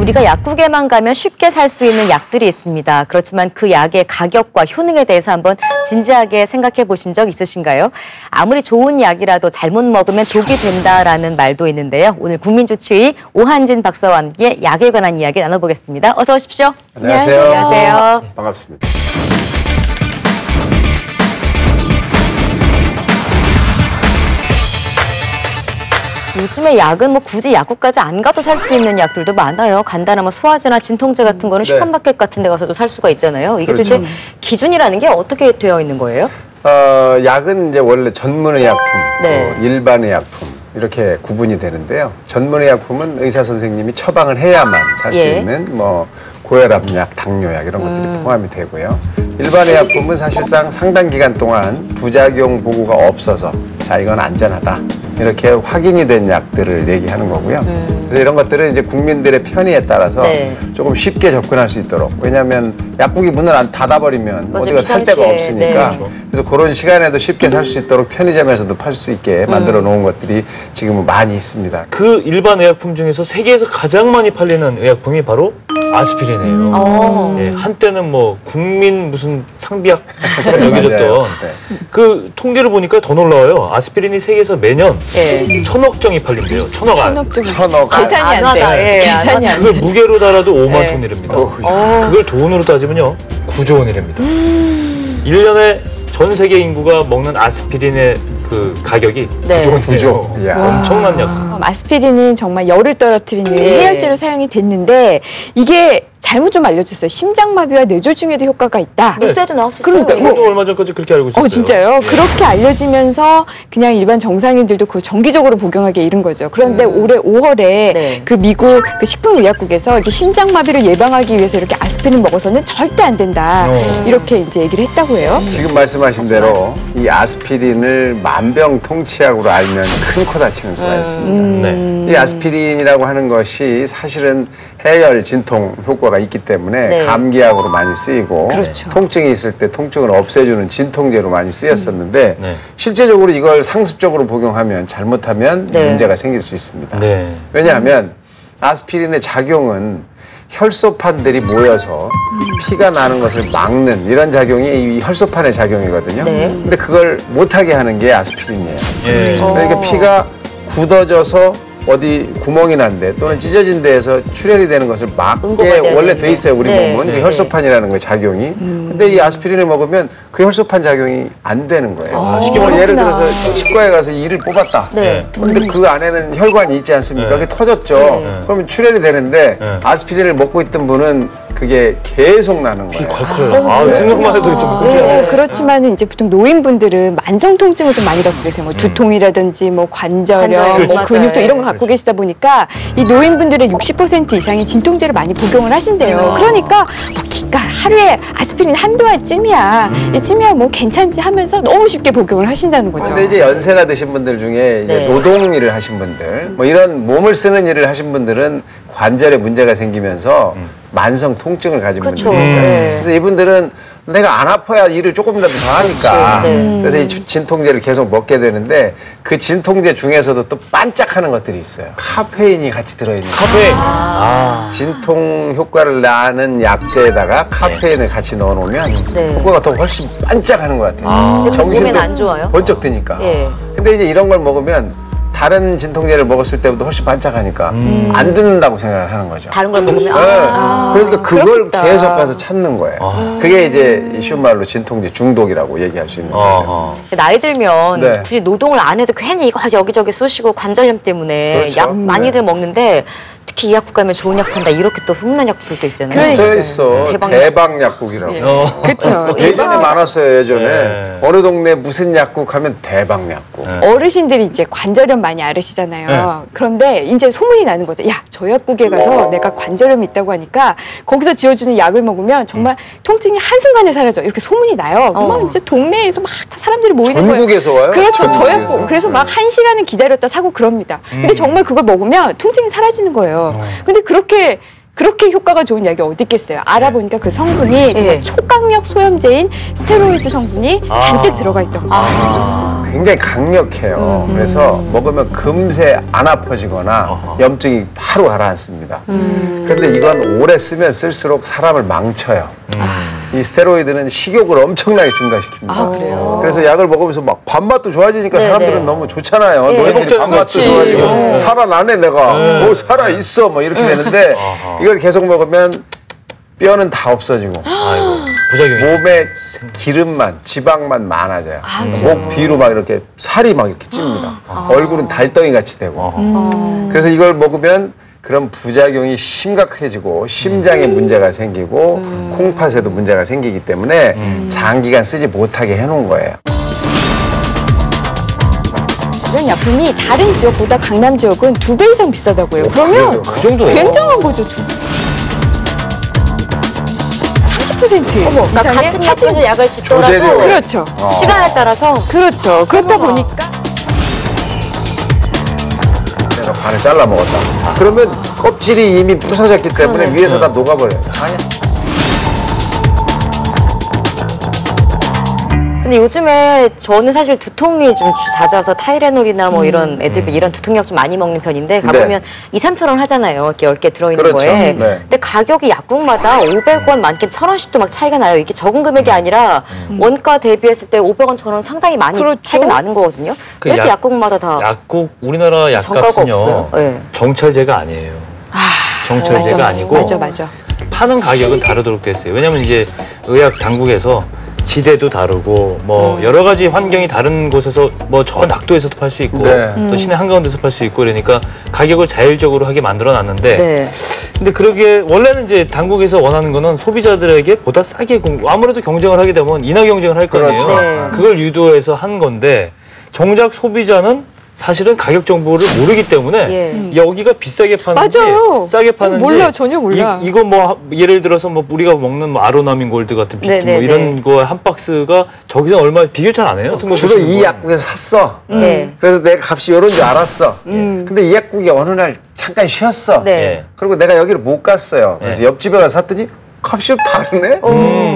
우리가 약국에만 가면 쉽게 살 수 있는 약들이 있습니다. 그렇지만 그 약의 가격과 효능에 대해서 한번 진지하게 생각해 보신 적 있으신가요? 아무리 좋은 약이라도 잘못 먹으면 독이 된다라는 말도 있는데요. 오늘 국민주치의 오한진 박사와 함께 약에 관한 이야기 나눠보겠습니다. 어서 오십시오. 안녕하세요. 안녕하세요. 반갑습니다. 요즘에 약은 뭐 굳이 약국까지 안 가도 살 수 있는 약들도 많아요. 간단한 뭐 소화제나 진통제 같은 거는 슈퍼마켓 같은 데 가서도 살 수가 있잖아요. 이게 그렇죠. 도대체 기준이라는 게 어떻게 되어 있는 거예요? 약은 이제 원래 전문의약품, 네. 일반의약품 이렇게 구분이 되는데요. 전문의약품은 의사 선생님이 처방을 해야만 살 수 예. 있는 뭐 고혈압약, 당뇨약 이런 것들이 포함이 되고요. 일반의약품은 사실상 상당 기간 동안 부작용 보고가 없어서 자 이건 안전하다 이렇게 확인이 된 약들을 얘기하는 거고요. 그래서 이런 것들은 이제 국민들의 편의에 따라서 네. 조금 쉽게 접근할 수 있도록. 왜냐하면 약국이 문을 안 닫아버리면 맞아요. 어디가 살 데가 비상시에. 없으니까. 네. 그래서 그런 시간에도 쉽게 살 수 있도록 편의점에서도 팔 수 있게 만들어 놓은 것들이 지금은 많이 있습니다. 그 일반 의약품 중에서 세계에서 가장 많이 팔리는 의약품이 바로 아스피린이에요. 예, 한때는 뭐 국민 무슨 상비약처럼 여겨졌던 네. 그 통계를 보니까 더 놀라워요. 아스피린이 세계에서 매년 예. 1000억 정이 팔린대요. 1000억 안. 1000억. 계산이 안 돼요. 예, 계산이 안 그걸 무게로 달아도 5만 네. 톤이랍니다. 그걸 돈으로 따지면요 9조 원이랍니다. 1년에 전 세계 인구가 먹는 아스피린의 그 가격이 네. 9조. 이야. 엄청난 약. 아스피린은 정말 열을 떨어뜨리는 예. 해열제로 사용이 됐는데 이게 잘못 좀 알려줬어요. 심장마비와 뇌졸중에도 효과가 있다. 뉴스에도 나왔었어요. 그러니까 저도 얼마 전까지 그렇게 알고 있었어요. 진짜요? 그렇게 알려지면서 그냥 일반 정상인들도 그걸 정기적으로 복용하게 이른 거죠. 그런데 올해 5월에 네. 그 미국 그 식품의약국에서 이렇게 심장마비를 예방하기 위해서 이렇게 아스피린 먹어서는 절대 안 된다. 이렇게 이제 얘기를 했다고 해요. 지금 말씀하신 대로 이 아스피린을 만병통치약으로 알면 큰 코 다치는 수가 있습니다. 네. 이 아스피린이라고 하는 것이 사실은 해열, 진통 효과가 있기 때문에 네. 감기약으로 많이 쓰이고 그렇죠. 통증이 있을 때 통증을 없애주는 진통제로 많이 쓰였었는데 네. 실제적으로 이걸 상습적으로 복용하면 잘못하면 네. 문제가 생길 수 있습니다. 네. 왜냐하면 아스피린의 작용은 혈소판들이 모여서 피가 나는 것을 막는 이런 작용이 이 혈소판의 작용이거든요. 네. 근데 그걸 못하게 하는 게 아스피린이에요. 예. 그러니까 피가 굳어져서 어디 구멍이 난데 또는 찢어진 데에서 출혈이 되는 것을 막게 응고가 되는 원래 돼 있어요. 우리 네. 몸은. 네. 그 혈소판이라는 거예요, 작용이. 근데 이 아스피린을 먹으면 그 혈소판 작용이 안 되는 거예요. 쉽게 예를 들어서 치과에 가서 이를 뽑았다. 네. 근데 그 안에는 혈관이 있지 않습니까? 그게 터졌죠. 그러면 출혈이 되는데 아스피린을 먹고 있던 분은 그게 계속 나는 거예요. 아, 생각만 해도 좀 네, 그렇지만은 이제 보통 노인분들은 만성 통증을 좀 많이 갖고 계세요. 뭐 두통이라든지 뭐 관절염, 관절염, 뭐 맞아요. 근육통 이런 걸 갖고 계시다 보니까 이 노인분들의 60% 이상이 진통제를 많이 복용을 하신대요. 그러니까 뭐 기가 하루에 아스피린 한두 알쯤이야. 이쯤이야 뭐 괜찮지 하면서 너무 쉽게 복용을 하신다는 거죠. 근데 이제 연세가 드신 분들 중에 이제 네. 노동 일을 하신 분들, 뭐 이런 몸을 쓰는 일을 하신 분들은 관절에 문제가 생기면서 만성 통증을 가진 그렇죠. 분들이 있어요. 네. 그래서 이분들은 내가 안 아파야 일을 조금이라도 더 하니까. 네. 그래서 이 진통제를 계속 먹게 되는데 그 진통제 중에서도 또 반짝하는 것들이 있어요. 카페인이 같이 들어있는 거예요. 카페인. 진통 효과를 나는 약제에다가 카페인을 같이 넣어놓으면 네. 효과가 더 훨씬 반짝하는 것 같아요. 근데 몸에는 안 좋아요? 번쩍 뜨니까. 예. 근데 이제 이런 걸 먹으면 다른 진통제를 먹었을 때보다 훨씬 반짝하니까 안 듣는다고 생각을 하는 거죠. 다른 걸 먹으면 네. 아. 그러니까 그걸 그렇겠다. 계속 가서 찾는 거예요. 그게 이제 쉬운 말로 진통제 중독이라고 얘기할 수 있는 거예요. 나이 들면 네. 굳이 노동을 안 해도 괜히 이거 여기저기 쑤시고 관절염 때문에 그렇죠. 약 많이들 네. 먹는데 특히 이 약국 가면 좋은 약 판다 이렇게 또 소문난 약국들도 있잖아요. 있어. 대박 대박약국이라고. 그렇죠. 예전에 많았어요, 예전에. 네. 어느 동네 무슨 약국 하면 대박약국. 어르신들이 이제 관절염 많이 앓으시잖아요. 그런데 이제 소문이 나는 거죠. 야, 저 약국에 가서 내가 관절염이 있다고 하니까 거기서 지어주는 약을 먹으면 정말 통증이 한순간에 사라져. 이렇게 소문이 나요. 막 이제 동네에서 막 다 사람들이 모이는 거예요. 전국에서 와요? 그렇죠. 저 전국에서. 약국. 그래서 막 1시간은 기다렸다 사고 그럽니다. 근데 정말 그걸 먹으면 통증이 사라지는 거예요. 근데 그렇게 효과가 좋은 약이 어디 있겠어요. 알아보니까 그 성분이 정말 초강력 소염제인 스테로이드 성분이 잔뜩 들어가 있던 거예요. 굉장히 강력해요. 그래서 먹으면 금세 안 아파지거나 염증이 바로 가라앉습니다. 그런데 이건 오래 쓰면 쓸수록 사람을 망쳐요. 이 스테로이드는 식욕을 엄청나게 증가시킵니다. 아, 그래요? 그래서 약을 먹으면서 막 밥맛도 좋아지니까 네네. 사람들은 너무 좋잖아요. 노인들이 밥맛도 그렇지. 좋아지고 살아나네 내가. 뭐 살아있어 뭐 이렇게 되는데 이걸 계속 먹으면 뼈는 다 없어지고 아이고, 부작용이. 몸에 기름만, 지방만 많아져요. 목 뒤로 막 이렇게 살이 막 이렇게 찝니다. 얼굴은 달덩이 같이 되고. 그래서 이걸 먹으면 그런 부작용이 심각해지고 심장에 문제가 생기고 콩팥에도 문제가 생기기 때문에 장기간 쓰지 못하게 해놓은 거예요. 이런 약품이 다른 지역보다 강남 지역은 2배 이상 비싸다고요. 그러면 그 정도예요? 굉장한 거죠. 30% 그러니까 이상의 같은 약국에서 약을 짓더라도 조제료. 그렇죠. 시간에 따라서 그렇죠. 그렇다 보니까 내가 반을 잘라 먹었다. 그러면 껍질이 이미 부서졌기 때문에 위에서 다 녹아버려요. 장에. 근데 요즘에 저는 사실 두통이 좀 잦아서 타이레놀이나 뭐 이런 애들 이런 두통약 좀 많이 먹는 편인데 가보면 2, 3천 원 하잖아요. 이렇게 10개 들어있는 그렇죠. 거에. 네. 근데 가격이 약국마다 500원, 많게는 1,000원씩도 막 차이가 나요. 이게 적은 금액이 아니라 원가 대비했을 때 500원, 1,000원 상당히 많이 그렇죠. 차이가 나는 거거든요. 그 이렇게 약- 약국마다 다 약국 우리나라 정가가 약값은요 없어요. 네. 정찰제가 아니에요. 정찰제가 맞아. 아니고 맞아. 파는 가격은 다르도록 돼 있어요. 왜냐하면 이제 의약 당국에서 지대도 다르고 뭐 여러 가지 환경이 다른 곳에서 뭐 저 낙도에서도 팔 수 있고 네. 또 시내 한가운데서 팔 수 있고 그러니까 가격을 자율적으로 하게 만들어 놨는데 네. 근데 그러게 원래는 이제 당국에서 원하는 거는 소비자들에게 보다 싸게 아무래도 경쟁을 하게 되면 인하 경쟁을 할 거 아니에요. 그렇죠. 네. 그걸 유도해서 한 건데 정작 소비자는 사실은 가격 정보를 모르기 때문에 예. 여기가 비싸게 파는지 맞아요. 싸게 파는지 몰라, 전혀 몰라. 이거 뭐 예를 들어서 뭐 우리가 먹는 뭐 아로나민 골드 같은 비트 뭐 네네네. 이런 거 한 박스가 저기서 얼마 비교 잘 안 해요. 주로 이 약국에서 샀어. 네. 그래서 내가 값이 이런 줄 알았어. 근데 이 약국이 어느 날 잠깐 쉬었어. 네. 예. 그리고 내가 여기를 못 갔어요. 그래서 옆집에 가서 샀더니 값이 좀 다르네?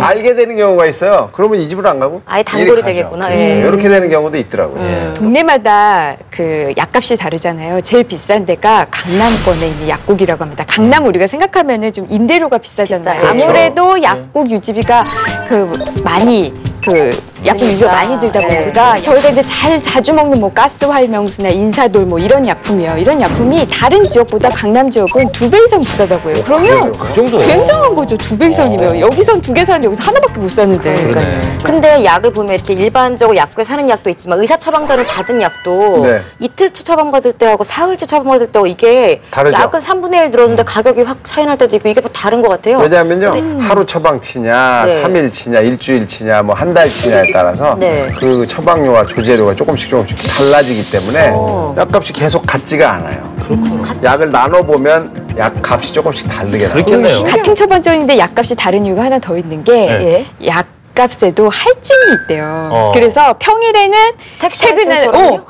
알게 되는 경우가 있어요. 그러면 이 집으로 안 가고 아예 단골이 이리 가죠. 되겠구나. 그렇죠. 예. 이렇게 되는 경우도 있더라고요. 동네마다 그 약값이 다르잖아요. 제일 비싼 데가 강남권에 있는 약국이라고 합니다. 강남 우리가 생각하면은 좀 임대료가 비싸잖아요. 비싸요. 아무래도 약국 유지비가 그 많이 그 약국 유지비가 많이 들다 보니까 저희가 이제 자주 먹는 뭐 가스활명수나 인사돌 뭐 이런 약품이에요. 이런 약품이 다른 지역보다 강남 지역은 2배 이상 비싸다고요. 그러면 그 정도예요. 굉장한 거죠. 2배 이상이면 여기선 2개 사는데 여기서 하나밖에 못 사는데. 그러네. 근데 약을 보면 이렇게 일반적으로 약국에 사는 약도 있지만 의사 처방전을 받은 약도 네. 이틀치 처방받을 때하고 사흘치 처방받을 때하고 이게 다르죠. 약은 3분의 1 들었는데 가격이 확 차이 날 때도 있고 이게 뭐 다른 것 같아요. 왜냐하면요, 하루 처방치냐, 네. 3일치냐, 일주일치냐, 뭐 한 달치냐에 따라서 네. 그 처방료와 조제료가 조금씩 달라지기 때문에 어. 약값이 계속 같지가 않아요. 약을 나눠보면 약값이 조금씩 다르게 나와요. 그렇겠네요. 같은 처방전인데 약값이 다른 이유가 하나 더 있는 게 네. 약값에도 할증이 있대요. 그래서 평일에는 택시 퇴근하는 할증처럼요?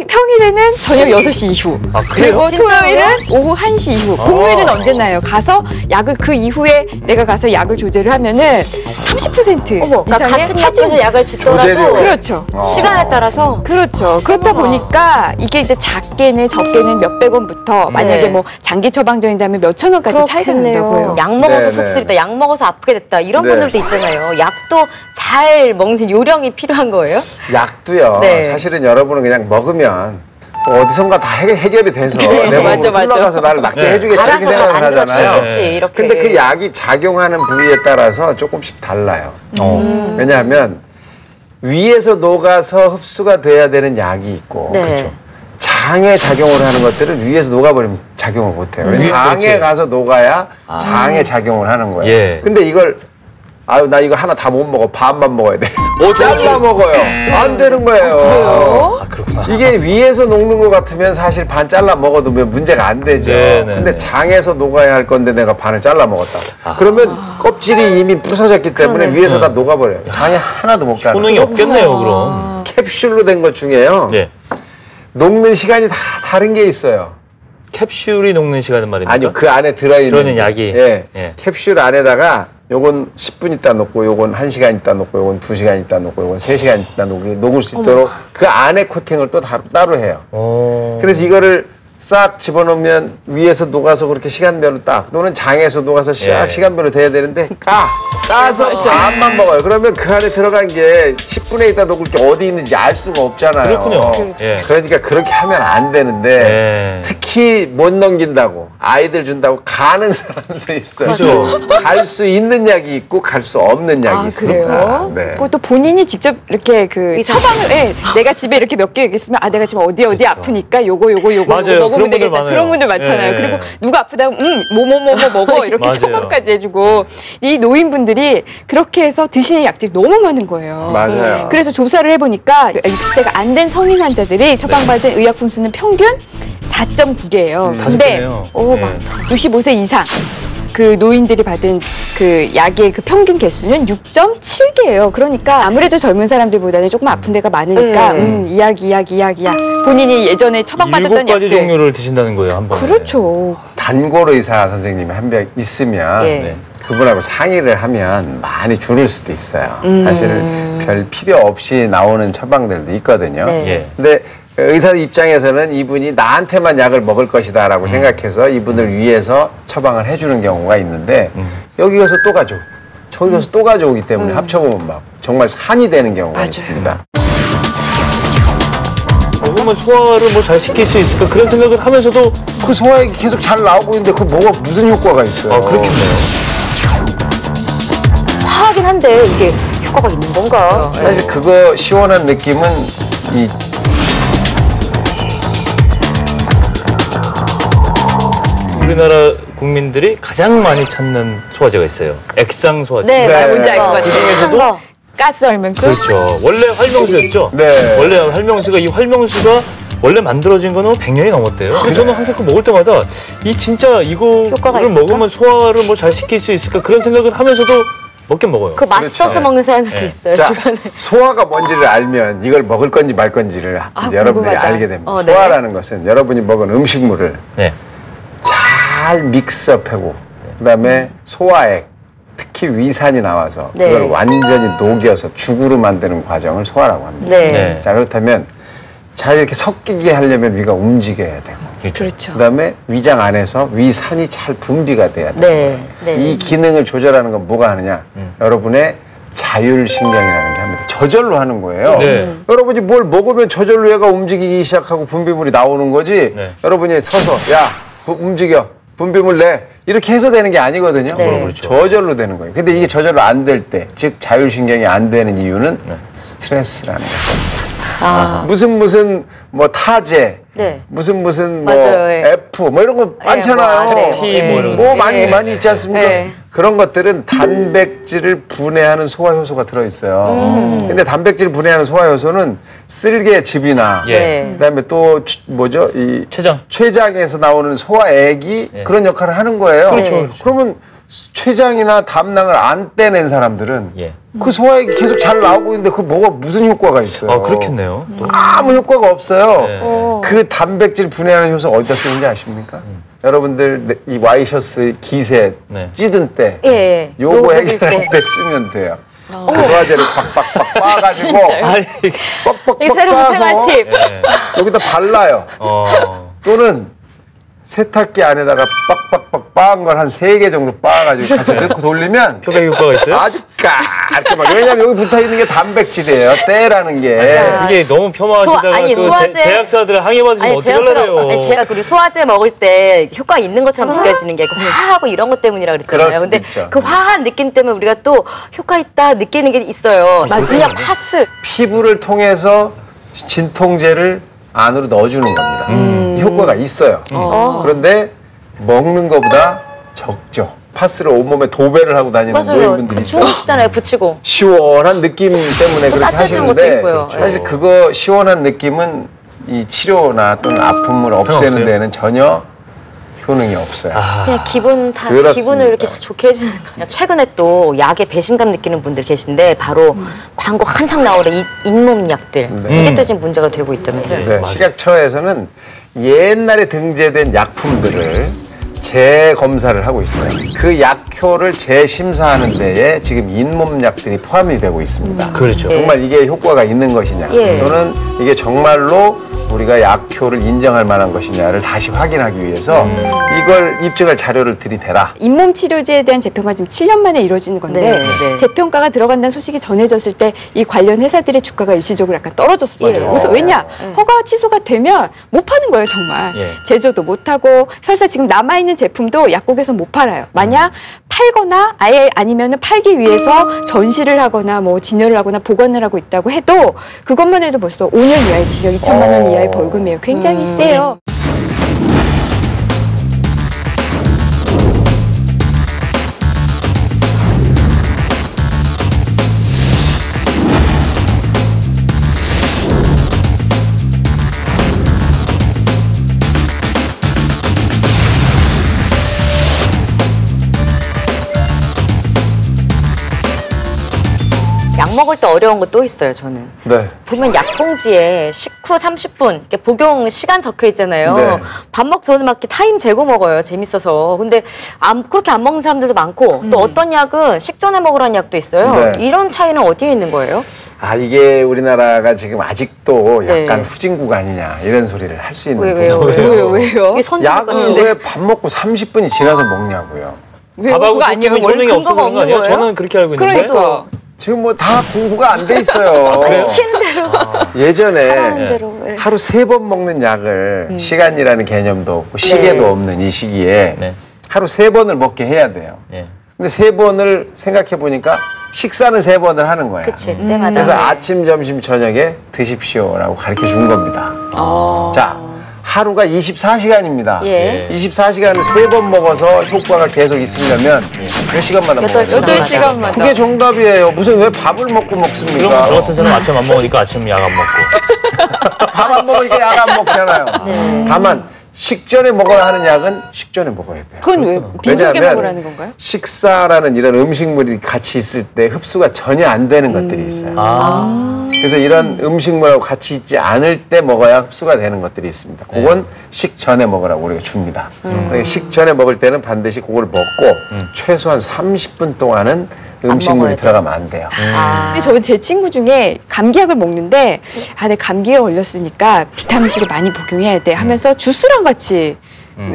평일에는 저녁 6시 이후 아, 그래요? 그리고 진짜로요? 토요일은 오후 1시 이후 공휴일은 언제나요? 가서 약을 그 이후에 내가 가서 약을 조제를 하면은 30% 어머, 그러니까 이상의 같은 약국에서 약을 짓더라도 조제료. 그렇죠. 시간에 따라서 그렇죠. 그렇다 보니까 이게 이제 작게는 적게는 몇백 원부터 만약에 뭐 장기 처방전이라면 몇천 원까지 차이가 난다고요. 약 먹어서 네네. 속쓰리다, 약 먹어서 아프게 됐다 이런 네. 분들도 있잖아요. 약도 잘 먹는 요령이 필요한 거예요? 약도요. 네. 사실은 여러분은 그냥 먹으면 어디선가 다 해결이 돼서 네, 내 몸으로 맞아, 맞아. 흘러가서 나를 낫게 네. 해주겠다 이렇게 알아서 생각을 안 하잖아요. 그렇지 이렇게. 근데 그 약이 작용하는 부위에 따라서 조금씩 달라요. 왜냐하면 위에서 녹아서 흡수가 돼야 되는 약이 있고 네. 그렇죠. 장에 작용을 하는 것들은 위에서 녹아버리면 작용을 못해요. 그래서 장에 그렇지. 가서 녹아야 장에 작용을 하는 거예요. 예. 근데 이걸 아유 나 이거 하나 다 못 먹어 반만 먹어야 돼. 잘라 먹어요. 안 되는 거예요. 아, 그렇구나. 이게 위에서 녹는 것 같으면 사실 반 잘라 먹어도 문제가 안 되죠. 네, 네, 근데 네. 장에서 녹아야 할 건데 내가 반을 잘라 먹었다. 그러면 껍질이 이미 부서졌기 때문에 위에서 다 녹아버려요. 장에 하나도 못 가는 효능이 거예요. 없겠네요, 그럼. 캡슐로 된 것 중에요. 예. 녹는 시간이 다 다른 게 있어요. 캡슐이 녹는 시간은 말입니까? 아니요, 그 안에 들어있는 들어있는 약이. 예. 예. 캡슐 안에다가 요건 10분 있다 놓고, 요건 1시간 있다 놓고, 요건 2시간 있다 놓고, 요건 3시간 있다 놓고 녹을 수 있도록 그 안에 코팅을 또 따로 해요. 그래서 이거를 싹 집어넣으면 위에서 녹아서 그렇게 시간별로 딱, 또는 장에서 녹아서 시간별로 돼야 되는데 까서 암만 먹어요. 그러면 그 안에 들어간 게 10분에 있다 녹을 게 어디 있는지 알 수가 없잖아요. 그렇군요. 그러니까 그렇게 하면 안 되는데 특히 못 넘긴다고 아이들 준다고 가는 사람도 있어요. 그렇죠. 갈 수 있는 약이 있고 갈 수 없는 약이 있습니다. 그래요? 네. 그것도 본인이 직접 이렇게 그 처방을 내가 집에 이렇게 몇 개 있으면 내가 지금 어디 그렇죠. 아프니까 요거 맞아요. 먹으면 되겠다. 많아요. 그런 분들 많잖아요. 그리고 누가 아프다고 뭐 먹어 이렇게 처방까지 해주고 이 노인분들이 그렇게 해서 드시는 약들이 너무 많은 거예요. 맞아요. 그래서 조사를 해보니까 60세가 안 된 성인 환자들이 처방받은 의약품 수는 평균 4.9개예요. 근데 많다. 65세 이상 그 노인들이 받은 그 약의 그 평균 개수는 6.7개예요. 그러니까 아무래도 젊은 사람들보다는 조금 아픈 데가 많으니까 이 약. 본인이 예전에 처방받았던 7가지 약들. 종류를 드신다는 거예요, 한 번에. 그렇죠. 단골 의사 선생님이 한 명 있으면 그분하고 상의를 하면 많이 줄을 수도 있어요. 사실 별 필요 없이 나오는 처방들도 있거든요. 근데 의사 입장에서는 이분이 나한테만 약을 먹을 것이다 라고 생각해서 이분을 위해서 처방을 해주는 경우가 있는데 여기 가서 또 가져오고 저기 가서 또 가져오기 때문에 합쳐보면 막 정말 산이 되는 경우가 있습니다. 먹으면 소화를 뭐 잘 시킬 수 있을까 그런 생각을 하면서도 그 소화액이 계속 잘 나오고 있는데 그 뭐가 무슨 효과가 있어요? 그렇겠네요. 화하긴 한데 이게 효과가 있는 건가? 사실 그거 시원한 느낌은 이 우리나라 국민들이 가장 많이 찾는 소화제가 있어요. 액상 소화제. 네, 뭔지 알 것 같아요. 그 중에서도 가스 얼명수? 그렇죠. 원래 활명수였죠. 네. 원래 활명수가 이 활명수가 원래 만들어진 거는 100년이 넘었대요. 그래서 저는 항상 그 먹을 때마다 이 진짜 효과가 이거를 있을까? 먹으면 소화를 뭐 잘 시킬 수 있을까 그런 생각을 하면서도 먹긴 먹어요. 그 맛있어서 그렇죠. 먹는 사람들도 있어요, 자, 주변에. 소화가 뭔지를 알면 이걸 먹을 건지 말 건지를 여러분들이 궁금하다. 알게 됩니다. 네. 소화라는 것은 여러분이 먹은 음식물을 네. 잘 믹스업하고 그다음에 소화액, 특히 위산이 나와서 그걸 완전히 녹여서 죽으로 만드는 과정을 소화라고 합니다. 네. 자, 그렇다면 잘 이렇게 섞이게 하려면 위가 움직여야 되고 그렇죠. 그다음에 위장 안에서 위산이 잘 분비가 돼야 돼요. 이 기능을 조절하는 건 뭐가 하느냐? 여러분의 자율신경이라는 게 합니다. 저절로 하는 거예요. 여러분이 뭘 먹으면 저절로 얘가 움직이기 시작하고 분비물이 나오는 거지. 여러분이 서서 야 움직여 분비물 내 이렇게 해서 되는 게 아니거든요. 그렇죠. 저절로 되는 거예요. 근데 이게 저절로 안 될 때, 즉 자율신경이 안 되는 이유는 스트레스라는 거죠. 무슨 뭐 타제, 무슨 뭐 맞아요, F 뭐 이런 거 많잖아요. T 뭐 이런 뭐 많이 있지 않습니까? 그런 것들은 단백질을 분해하는 소화 효소가 들어 있어요. 근데 단백질을 분해하는 소화 효소는 쓸개즙이나 그다음에 또 뭐죠? 이 췌장에서 나오는 소화액이 그런 역할을 하는 거예요. 그렇죠. 그러면 췌장이나 담낭을 안 떼낸 사람들은 그 소화액이 계속 잘 나오고 있는데 그 뭐가 무슨 효과가 있어요? 그렇겠네요. 아무 효과가 없어요. 그 단백질 분해하는 효소 어디다 쓰는지 아십니까? 여러분들 이 와이셔츠 기세 찌든 때 요거 해결할 때 쓰면 돼요. 그 소화제를 빡빡빡 빻아가지고 뻑뻑뻑 빻아서 여기다 발라요. 또는 세탁기 안에다가 빡빡빡 빻은 걸 한 3개 정도 빻아가지고 같이 넣고 돌리면 표백 효과가 있어요? 아주 깔끔하게. 왜냐면 여기 붙어있는 게 단백질이에요. 때라는 게. 이게 너무 폄하하시다가 또 제약사들 항의받으시면 어떡하려고요. 제가 우리 소화제 먹을 때 효과 있는 것처럼 느껴지는 게 화하고 이런 것 때문이라 그랬잖아요. 근데 그 화한 느낌 때문에 우리가 또 효과 있다 느끼는 게 있어요. 그냥 파스. 피부를 통해서 진통제를 안으로 넣어주는 겁니다. 효과가 있어요. 그런데 먹는 것보다 적죠. 파스를 온몸에 도배를 하고 다니는 노인분들이 있어요. 주무시잖아요, 붙이고. 시원한 느낌 때문에 그렇게 하시는데 그렇죠. 사실 그거 시원한 느낌은 이 치료나 또는 아픔을 없애는 데는 전혀 효능이 없어요. 그냥 기분을 이렇게 좋게 해주는 거예요. 최근에 또 약에 배신감 느끼는 분들 계신데 바로 광고 한창 나오는 잇몸 약들. 이게 또 지금 문제가 되고 있다면서요. 식약처에서는 옛날에 등재된 약품들을 재검사를 하고 있어요. 그 약효를 재심사하는 데에 지금 잇몸약들이 포함이 되고 있습니다. 그렇죠. 정말 이게 효과가 있는 것이냐 또는 이게 정말로 우리가 약효를 인정할 만한 것이냐를 다시 확인하기 위해서 이걸 입증할 자료를 들이대라. 잇몸 치료제에 대한 재평가 지금 7년 만에 이루어지는 건데 네. 재평가가 들어간다는 소식이 전해졌을 때 이 관련 회사들의 주가가 일시적으로 약간 떨어졌어요. 그래서 왜냐? 허가 취소가 되면 못 파는 거예요, 정말. 제조도 못 하고 설사 지금 남아있는 제품도 약국에서 못 팔아요. 만약 팔거나 아예 아니면은 팔기 위해서 전시를 하거나 뭐 진열을 하거나 보관을 하고 있다고 해도 그것만 해도 벌써 5년 이하의 징역 2천만 원 이하의 벌금이에요. 굉장히 세요. 약 먹을 때 어려운 거 또 있어요, 저는. 네. 보면 약봉지에 식후 30분 이렇게 복용 시간 적혀 있잖아요. 네. 밥 먹고 저는 막 이렇게 타임 재고 먹어요. 재밌어서. 근데 그렇게 안 먹는 사람들도 많고 또 어떤 약은 식전에 먹으라는 약도 있어요. 네. 이런 차이는 어디에 있는 거예요? 이게 우리나라가 지금 아직도 약간 네. 후진국 아니냐 이런 소리를 할 수 있는 왜요? 왜요? 이게 선진국 약을 같은데. 왜 밥 먹고 30분이 지나서 먹냐고요. 밥하고 그거 아니에요? 섞이면 효능이 근거가 없어지는 거 아니에요? 없는 거예요? 저는 그렇게 알고 있는데. 그러니까. 지금 뭐 다 공부가 안 돼 있어요. 시키는 대로 예전에 하는 대로. 네. 하루 3번 먹는 약을 시간이라는 개념도 없고 시계도 없는 이 시기에 네. 하루 3번을 먹게 해야 돼요. 네. 근데 3번을 생각해 보니까 식사는 3번을 하는 거야. 그치, 때마다. 그래서 아침, 점심, 저녁에 드십시오라고 가르쳐 준 겁니다. 자, 하루가 24시간입니다. 예. 24시간을 3번 먹어서 효과가 계속 있으려면 몇 시간마다 먹어야 돼요? 8시간마다. 그게 정답이에요. 무슨 왜 밥을 먹고 그럼 먹습니까? 저 같은 사람 아침 안 먹으니까 아침 약 안 먹고. 밥 안 먹으니까 약 안 먹잖아요. 다만 식전에 먹어야 하는 약은 식전에 먹어야 돼요. 그건 왜 빈속에 왜냐하면 먹으라는 건가요? 식사라는 이런 음식물이 같이 있을 때 흡수가 전혀 안 되는 것들이 있어요. 그래서 이런 음식물하고 같이 있지 않을 때 먹어야 흡수가 되는 것들이 있습니다. 그건 식전에 먹으라고 우리가 줍니다. 그러니까 식전에 먹을 때는 반드시 그걸 먹고 최소한 30분 동안은 음식물이 들어가면 안 돼요. 근데 저는 제 친구 중에 감기약을 먹는데 내 감기에 걸렸으니까 비타민C를 많이 복용해야 돼 하면서 주스랑 같이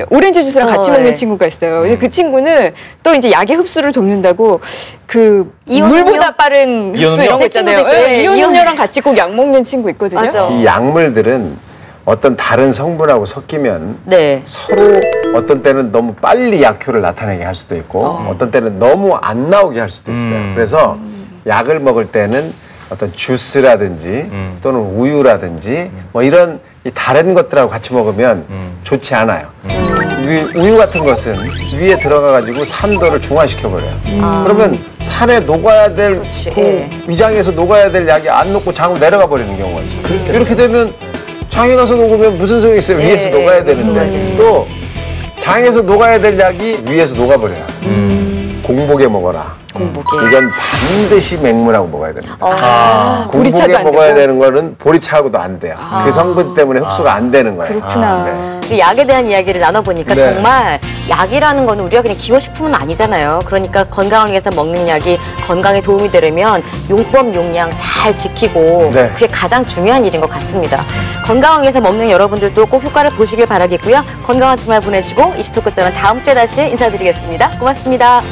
오렌지 주스랑 같이 먹는 네. 친구가 있어요. 근데 그 친구는 또 이제 약의 흡수를 돕는다고 그 이온음료? 물보다 빠른 흡수 이온음료? 이런 거 있잖아요. 제 친구도 있어요. 네, 이온음료랑 같이 꼭 약 먹는 친구 있거든요. 맞아. 이 약물들은 어떤 다른 성분하고 섞이면 네. 서로 어떤 때는 너무 빨리 약효를 나타내게 할 수도 있고 어떤 때는 너무 안 나오게 할 수도 있어요. 그래서 약을 먹을 때는 어떤 주스라든지 또는 우유라든지 뭐 이런 이 다른 것들하고 같이 먹으면 좋지 않아요. 우유 같은 것은 위에 들어가가지고 산도를 중화시켜버려요. 그러면 산에 녹아야 될 그렇지. 그 위장에서 녹아야 될 약이 안 녹고 장으로 내려가 버리는 경우가 있어요. 이렇게 되면 장에 가서 녹으면 무슨 소용이 있어요? 위에서 녹아야 되는데 또 장에서 녹아야 될 약이 위에서 녹아버려요. 공복에 먹어라. 공복에. 이건 반드시 맹물하고 먹어야 됩니다. 보리차도 공복에 안 먹어야 되고? 되는 거는 보리차하고도 안 돼요. 그 성분 때문에 흡수가 안 되는 거예요. 그렇구나. 네. 그 약에 대한 이야기를 나눠보니까 네. 정말 약이라는 거는 우리가 그냥 기호식품은 아니잖아요. 그러니까 건강을 위해서 먹는 약이 건강에 도움이 되려면 용법 용량 잘 지키고 네. 그게 가장 중요한 일인 것 같습니다. 건강을 위해서 먹는 여러분들도 꼭 효과를 보시길 바라겠고요. 건강한 주말 보내시고 이시토크처럼 다음 주에 다시 인사드리겠습니다. 고맙습니다.